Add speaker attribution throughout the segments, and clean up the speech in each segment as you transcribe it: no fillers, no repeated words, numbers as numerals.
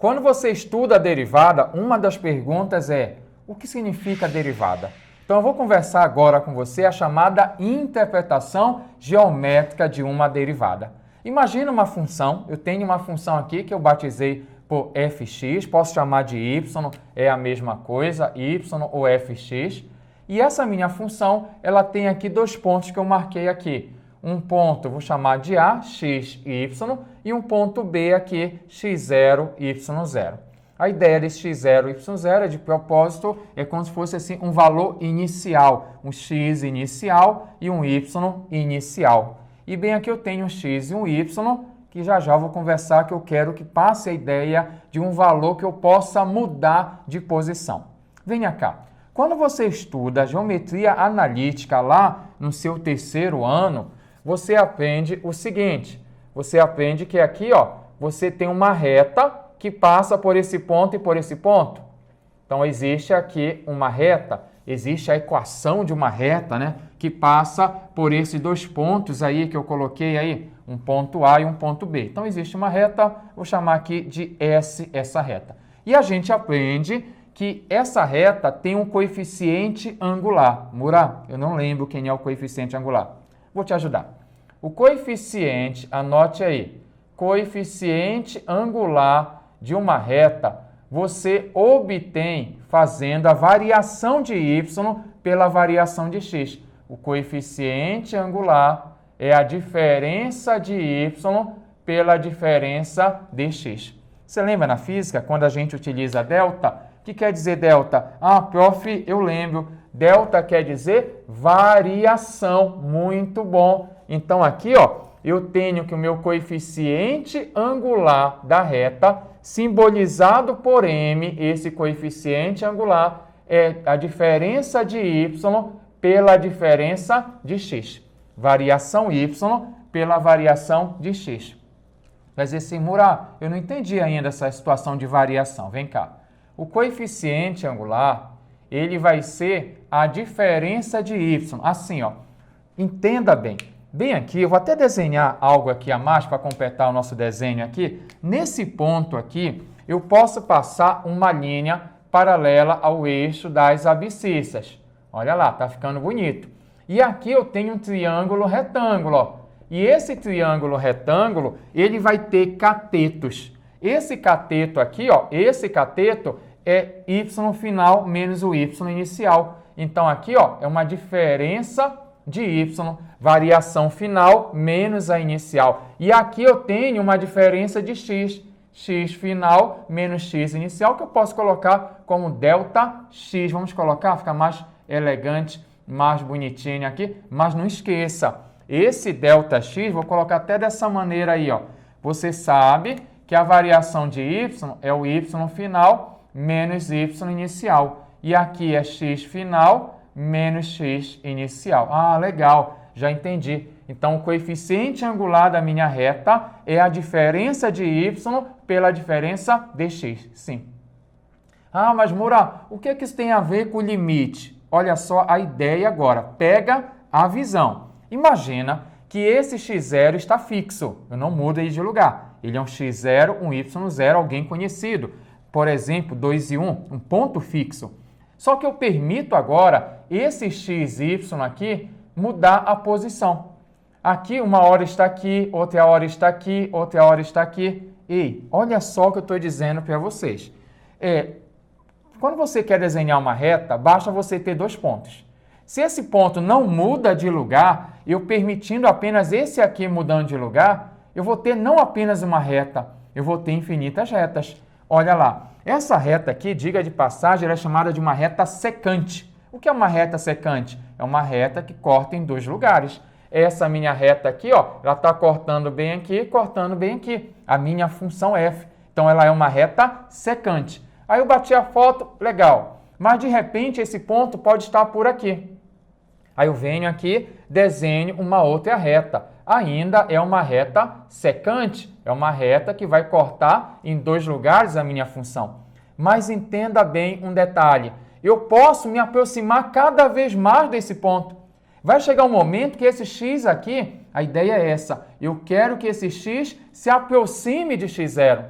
Speaker 1: Quando você estuda a derivada, uma das perguntas é: o que significa derivada? Então eu vou conversar agora com você a chamada interpretação geométrica de uma derivada. Imagina uma função, eu tenho uma função aqui que eu batizei por fx, posso chamar de y, é a mesma coisa, y ou fx. E essa minha função, ela tem aqui dois pontos que eu marquei aqui. Um ponto eu vou chamar de A, x, y, e um ponto B aqui, x0, y0. A ideia desse x0, y0 de propósito é como se fosse assim um valor inicial, um x inicial e um y inicial. E bem aqui eu tenho um x e um y, que já eu vou conversar que eu quero que passe a ideia de um valor que eu possa mudar de posição. Venha cá. Quando você estuda geometria analítica lá no seu terceiro ano, você aprende o seguinte, você aprende que aqui, você tem uma reta que passa por esse ponto e por esse ponto. Então, existe aqui uma reta, existe a equação de uma reta, né, que passa por esses dois pontos aí que eu coloquei aí, um ponto A e um ponto B. Então, existe uma reta, vou chamar aqui de S, essa reta. E a gente aprende que essa reta tem um coeficiente angular. Murá, eu não lembro quem é o coeficiente angular. Vou te ajudar. O coeficiente, anote aí, coeficiente angular de uma reta, você obtém fazendo a variação de y pela variação de x. O coeficiente angular é a diferença de y pela diferença de x. Você lembra na física, quando a gente utiliza delta? O que quer dizer delta? Ah, prof, eu lembro. Delta quer dizer variação. Muito bom. Então, aqui, eu tenho que o meu coeficiente angular da reta, simbolizado por m, esse coeficiente angular, é a diferença de y pela diferença de x. Variação y pela variação de x. Vai dizer assim, Murá, eu não entendi ainda essa situação de variação. Vem cá. O coeficiente angular, ele vai ser a diferença de y. Assim, entenda bem. Bem aqui, eu vou até desenhar algo aqui a mais para completar o nosso desenho aqui. Nesse ponto aqui, eu posso passar uma linha paralela ao eixo das abscissas. Olha lá, tá ficando bonito. E aqui eu tenho um triângulo retângulo, E esse triângulo retângulo, ele vai ter catetos. Esse cateto aqui, esse cateto é y final menos o y inicial. Então, aqui, é uma diferença de y, variação final menos a inicial. E aqui eu tenho uma diferença de x, x final menos x inicial, que eu posso colocar como delta x. Vamos colocar, fica mais elegante, mais bonitinho aqui. Mas não esqueça, esse delta x, vou colocar até dessa maneira aí, Você sabe que a variação de y é o y final menos y inicial. E aqui é x final menos x inicial. Ah, legal, já entendi. Então, o coeficiente angular da minha reta é a diferença de y pela diferença de x. Sim. Ah, mas Mura, o que é que isso tem a ver com o limite? Olha só a ideia agora. Pega a visão. Imagina que esse x0 está fixo. Eu não mudo ele de lugar. Ele é um x0, um y0, alguém conhecido. Por exemplo, 2 e 1, um ponto fixo. Só que eu permito agora esse xy aqui mudar a posição. Aqui uma hora está aqui, outra hora está aqui, outra hora está aqui. Ei, olha só o que eu estou dizendo para vocês. Quando você quer desenhar uma reta, basta você ter dois pontos. Se esse ponto não muda de lugar, eu permitindo apenas esse aqui mudando de lugar, eu vou ter não apenas uma reta, eu vou ter infinitas retas. Olha lá, essa reta aqui, diga de passagem, ela é chamada de uma reta secante. O que é uma reta secante? É uma reta que corta em dois lugares. Essa minha reta aqui, ela está cortando bem aqui, cortando bem aqui. A minha função f. Então, ela é uma reta secante. Aí eu bati a foto, legal. Mas, de repente, esse ponto pode estar por aqui. Aí eu venho aqui, desenho uma outra reta. Ainda é uma reta secante. É uma reta que vai cortar em dois lugares a minha função. Mas entenda bem um detalhe. Eu posso me aproximar cada vez mais desse ponto. Vai chegar um momento que esse x aqui, a ideia é essa. Eu quero que esse x se aproxime de x0.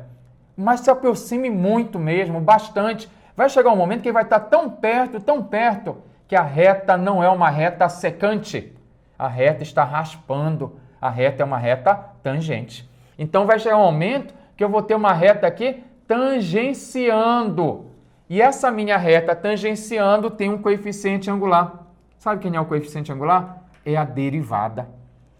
Speaker 1: mas se aproxime muito mesmo, bastante. Vai chegar um momento que ele vai estar tão perto, que a reta não é uma reta secante. A reta está raspando. A reta é uma reta tangente. Então vai chegar um momento que eu vou ter uma reta aqui tangenciando. E essa minha reta tangenciando tem um coeficiente angular. Sabe quem é o coeficiente angular? É a derivada.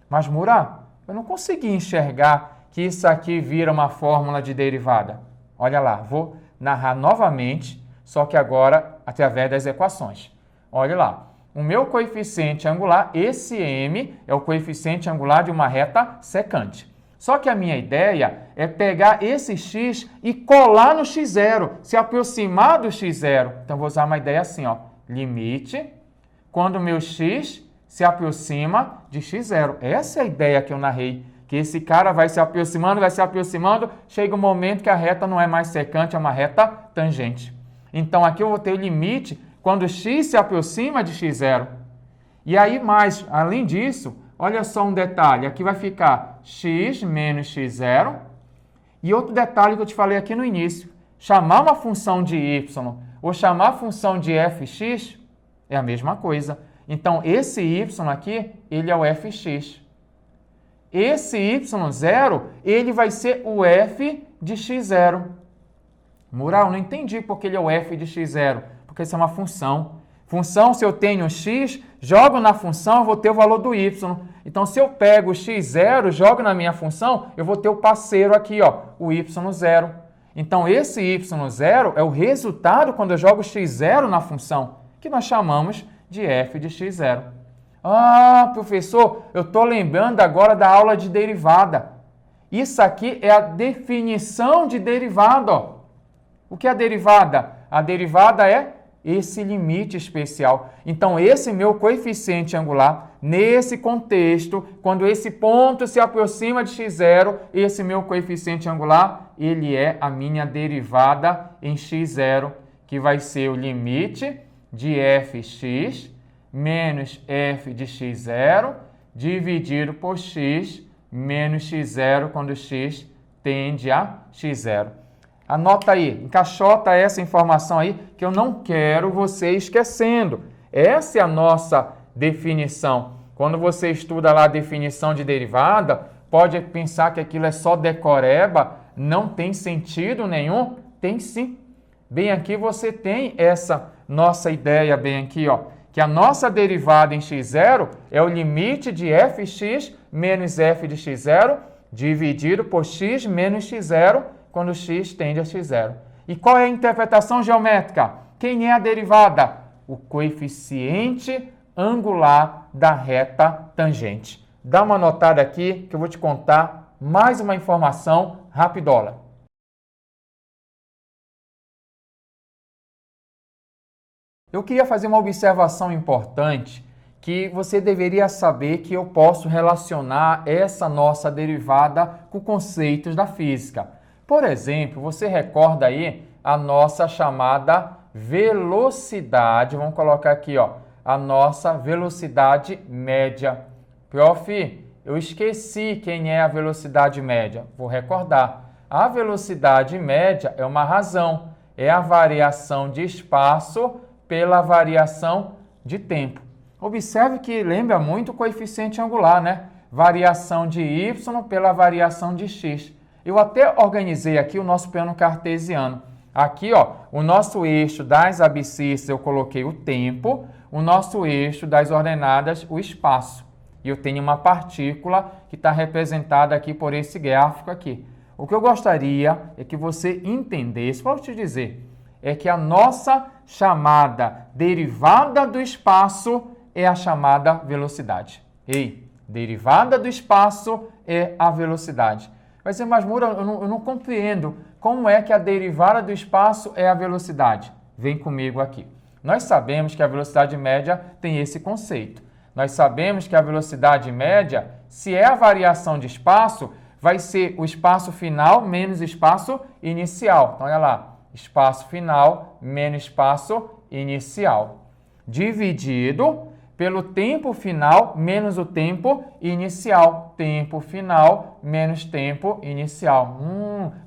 Speaker 1: Mas, Mura, eu não consegui enxergar que isso aqui vira uma fórmula de derivada. Olha lá, vou narrar novamente, só que agora através das equações. Olha lá, o meu coeficiente angular, esse m, é o coeficiente angular de uma reta secante. Só que a minha ideia é pegar esse x e colar no x0, se aproximar do x0. Então, vou usar uma ideia assim, ó, limite, quando o meu x se aproxima de x0. Essa é a ideia que eu narrei, que esse cara vai se aproximando, chega um momento que a reta não é mais secante, é uma reta tangente. Então, aqui eu vou ter o limite quando x se aproxima de x0. E aí, mais, além disso, olha só um detalhe, aqui vai ficar x menos x0. E outro detalhe que eu te falei aqui no início, chamar uma função de y ou chamar a função de fx é a mesma coisa. Então, esse y aqui, ele é o fx. Esse y0, ele vai ser o f de x0. Mural, não entendi porque ele é o f de x0. Porque isso é uma função. Função, se eu tenho x, jogo na função, eu vou ter o valor do y. Então, se eu pego o x0, jogo na minha função, eu vou ter o parceiro aqui, ó, o y0. Então, esse y0 é o resultado quando eu jogo x0 na função, que nós chamamos de f de x0. Ah, professor, eu estou lembrando agora da aula de derivada. Isso aqui é a definição de derivada. Ó. O que é a derivada? A derivada é esse limite especial. Então, esse meu coeficiente angular, nesse contexto, quando esse ponto se aproxima de x0, esse meu coeficiente angular, ele é a minha derivada em x0, que vai ser o limite de fx menos f de x0 dividido por x menos x0 quando x tende a x0. Anota aí, encaixota essa informação aí que eu não quero você esquecendo. Essa é a nossa definição. Quando você estuda lá a definição de derivada, pode pensar que aquilo é só decoreba, não tem sentido nenhum? Tem sim. Bem aqui você tem essa nossa ideia bem aqui, ó, que a nossa derivada em x0 é o limite de fx menos f de x0 dividido por x menos x0 quando x tende a x0. E qual é a interpretação geométrica? Quem é a derivada? O coeficiente angular da reta tangente. Dá uma notada aqui que eu vou te contar mais uma informação rapidola. Eu queria fazer uma observação importante que você deveria saber que eu posso relacionar essa nossa derivada com conceitos da física. Por exemplo, você recorda aí a nossa chamada velocidade, vamos colocar aqui, ó, a nossa velocidade média. Prof, eu esqueci quem é a velocidade média. Vou recordar. A velocidade média é uma razão, é a variação de espaço pela variação de tempo. Observe que lembra muito o coeficiente angular, né? Variação de y pela variação de x. Eu até organizei aqui o nosso plano cartesiano. Aqui, ó, o nosso eixo das abscissas eu coloquei o tempo, o nosso eixo das ordenadas o espaço. E eu tenho uma partícula que está representada aqui por esse gráfico aqui. O que eu gostaria é que você entendesse, para eu te dizer, é que a nossa chamada derivada do espaço é a chamada velocidade. Ei, derivada do espaço é a velocidade. Vai dizer, mas Mura, eu não compreendo como é que a derivada do espaço é a velocidade. Vem comigo aqui. Nós sabemos que a velocidade média tem esse conceito. Nós sabemos que a velocidade média, se é a variação de espaço, vai ser o espaço final menos espaço inicial. Então, olha lá, espaço final menos espaço inicial, dividido pelo tempo final menos o tempo inicial. Tempo final menos tempo inicial.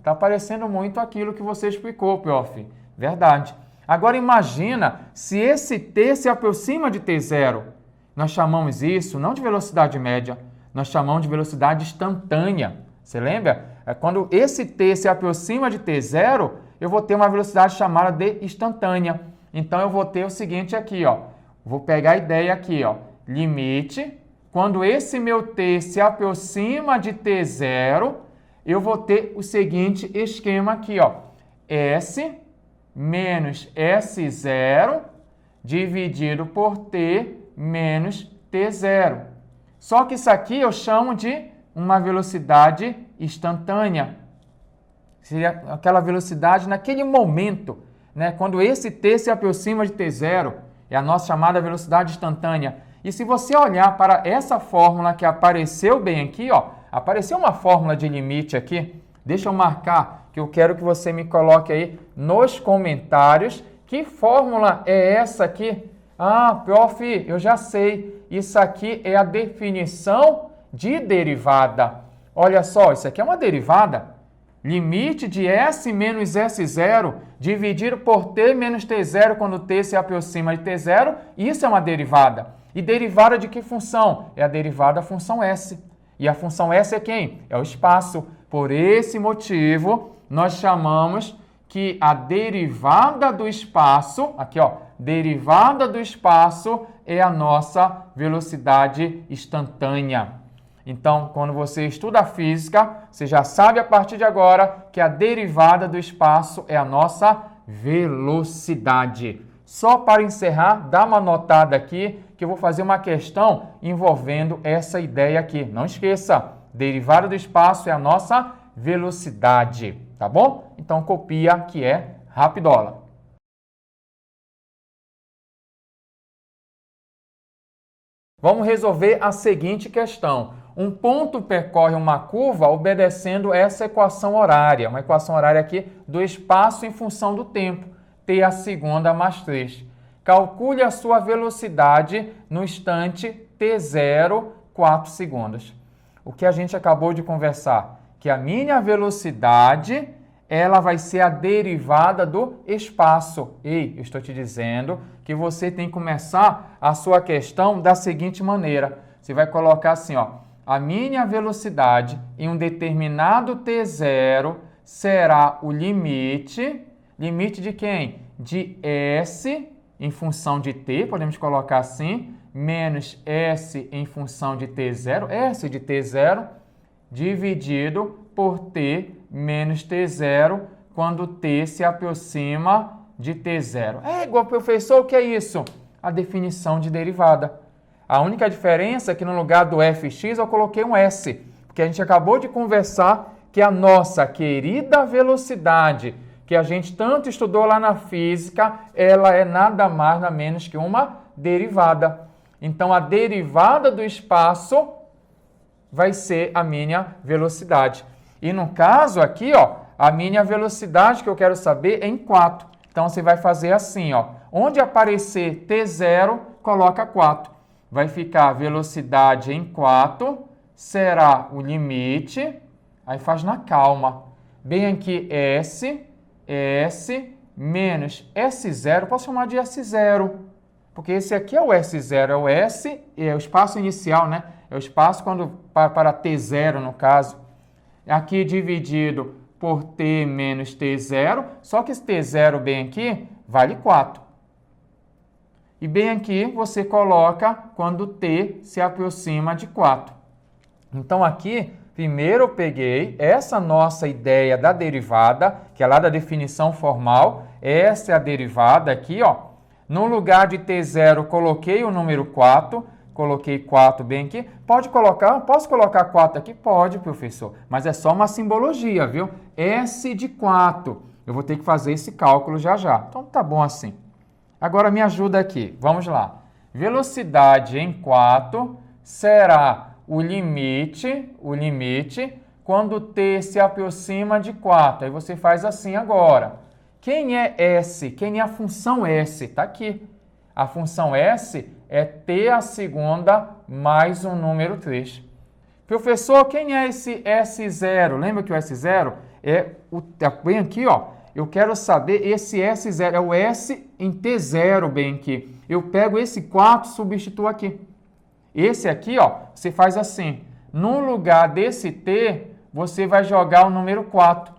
Speaker 1: Tá parecendo muito aquilo que você explicou, prof. Verdade. Agora imagina se esse t se aproxima de t0. Nós chamamos isso não de velocidade média, nós chamamos de velocidade instantânea. Você lembra? Quando esse t se aproxima de t0, eu vou ter uma velocidade chamada de instantânea. Então eu vou ter o seguinte aqui, ó. Vou pegar a ideia aqui, ó. Limite, quando esse meu t se aproxima de t0, eu vou ter o seguinte esquema aqui, ó. S menos S0 dividido por t menos t0. Só que isso aqui eu chamo de uma velocidade instantânea. Seria aquela velocidade naquele momento, né? Quando esse t se aproxima de t0, é a nossa chamada velocidade instantânea. E se você olhar para essa fórmula que apareceu bem aqui, ó, apareceu uma fórmula de limite aqui. Deixa eu marcar, que eu quero que você me coloque aí nos comentários. Que fórmula é essa aqui? Ah, prof, eu já sei. Isso aqui é a definição de derivada. Olha só, isso aqui é uma derivada. Limite de S menos S0 dividido por T menos T0 quando T se aproxima de T0. Isso é uma derivada. E derivada de que função? É a derivada da função S. E a função S é quem? É o espaço. Por esse motivo, nós chamamos que a derivada do espaço, aqui ó, derivada do espaço é a nossa velocidade instantânea. Então, quando você estuda física, você já sabe a partir de agora que a derivada do espaço é a nossa velocidade. Só para encerrar, dá uma notada aqui que eu vou fazer uma questão envolvendo essa ideia aqui. Não esqueça, derivada do espaço é a nossa velocidade, tá bom? Então, copia que é rapidola. Vamos resolver a seguinte questão. Um ponto percorre uma curva obedecendo essa equação horária. Uma equação horária aqui do espaço em função do tempo. T a segunda mais 3. Calcule a sua velocidade no instante t0, 4 segundos. O que a gente acabou de conversar? Que a minha velocidade, ela vai ser a derivada do espaço. Ei, eu estou te dizendo que você tem que começar a sua questão da seguinte maneira. Você vai colocar assim, ó. A minha velocidade em um determinado t0 será o limite. Limite de quem? De S em função de t, podemos colocar assim, menos S em função de t0, S de t0, dividido por t menos t0, quando t se aproxima de t0. É igual, professor, o que é isso? A definição de derivada. A única diferença é que no lugar do fx eu coloquei um s, porque a gente acabou de conversar que a nossa querida velocidade, que a gente tanto estudou lá na física, ela é nada mais, nada menos que uma derivada. Então, a derivada do espaço vai ser a minha velocidade. E no caso aqui, ó, a minha velocidade que eu quero saber é em 4. Então, você vai fazer assim, ó. Onde aparecer t0, coloca 4. Vai ficar velocidade em 4, será o limite, aí faz na calma. Bem aqui S menos S0, posso chamar de S0, porque esse aqui é o S0, é o S, é o espaço inicial, né? É o espaço quando para T0, no caso. Aqui dividido por T menos T0, só que esse T0 bem aqui vale 4. E bem aqui você coloca quando T se aproxima de 4. Então aqui, primeiro eu peguei essa nossa ideia da derivada, que é lá da definição formal. Essa é a derivada aqui, ó. No lugar de T0 coloquei o número 4, coloquei 4 bem aqui. Pode colocar, posso colocar 4 aqui? Pode, professor, mas é só uma simbologia, viu? S de 4. Eu vou ter que fazer esse cálculo já já. Então tá bom assim. Agora me ajuda aqui, vamos lá. Velocidade em 4 será o limite, quando t se aproxima de 4. Aí você faz assim agora. Quem é S? Quem é a função S? Está aqui. A função S É t a segunda mais um número 3. Professor, quem é esse S0? Lembra que o S0 bem aqui, ó. Eu quero saber esse S0, é o S em T0, bem aqui. Eu pego esse 4 e substituo aqui. Esse aqui, ó, você faz assim. No lugar desse T, você vai jogar o número 4.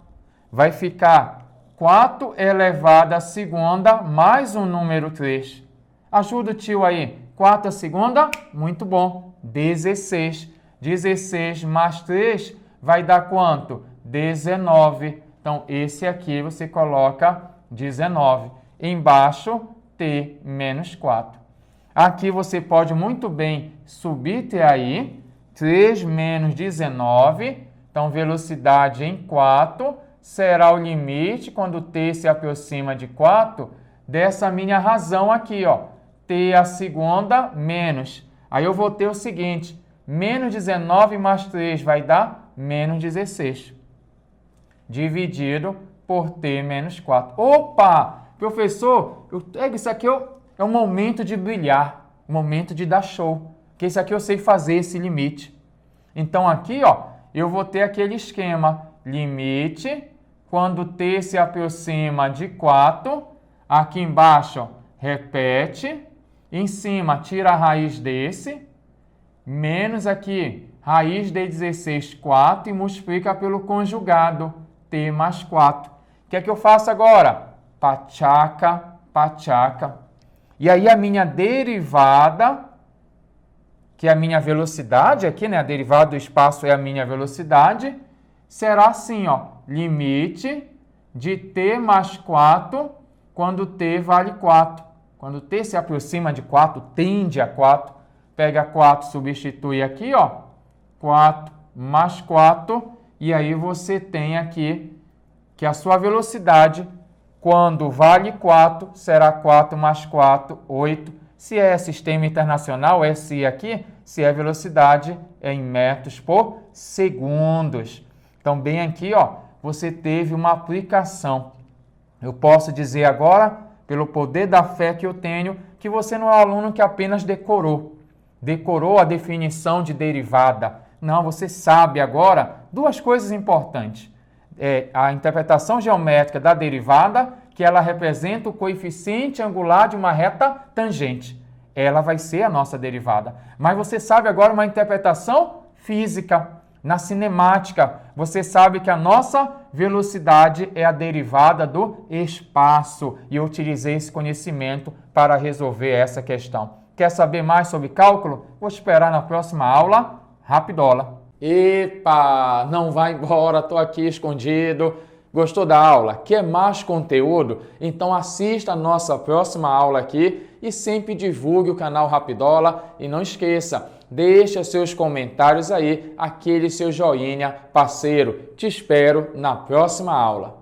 Speaker 1: Vai ficar 4 elevado à segunda mais um número 3. Ajuda o tio aí. 4 à segunda, muito bom. 16. 16 mais 3 vai dar quanto? 19. Então, esse aqui você coloca 19. Embaixo, t menos 4. Aqui você pode muito bem subter aí. 3 menos 19. Então, velocidade em 4 será o limite, quando t se aproxima de 4, dessa minha razão aqui, ó. T a segunda menos. Aí eu vou ter o seguinte, menos 19 mais 3 vai dar menos 16. Dividido por t menos 4. Opa! Professor, isso aqui é o momento de brilhar, o momento de dar show. Porque isso aqui eu sei fazer esse limite. Então aqui, ó, eu vou ter aquele esquema. Limite, quando t se aproxima de 4, aqui embaixo, ó, repete. Em cima, tira a raiz desse, menos aqui, raiz de 16, 4, e multiplica pelo conjugado, t mais 4. O que é que eu faço agora? Pachaca, pachaca. E aí a minha derivada, que é a minha velocidade aqui, né? A derivada do espaço é a minha velocidade, será assim, ó, limite de t mais 4 quando t vale 4. Quando t se aproxima de 4, tende a 4, pega 4, substitui aqui, ó, 4 mais 4, e aí você tem aqui que a sua velocidade, quando vale 4, será 4 mais 4, 8. Se é sistema internacional, SI aqui, se é velocidade, é em metros por segundos. Então, bem aqui, ó, você teve uma aplicação. Eu posso dizer agora, pelo poder da fé que eu tenho, que você não é um aluno que apenas decorou a definição de derivada. Não, você sabe agora duas coisas importantes. A interpretação geométrica da derivada, que ela representa o coeficiente angular de uma reta tangente. Ela vai ser a nossa derivada. Mas você sabe agora uma interpretação física. Na cinemática, você sabe que a nossa velocidade é a derivada do espaço. E eu utilizei esse conhecimento para resolver essa questão. Quer saber mais sobre cálculo? Vou esperar na próxima aula. Rapidola. Epa, não vai embora, estou aqui escondido. Gostou da aula? Quer mais conteúdo? Então assista a nossa próxima aula aqui e sempre divulgue o canal Rapidola. E não esqueça, deixa seus comentários aí, aquele seu joinha parceiro. Te espero na próxima aula.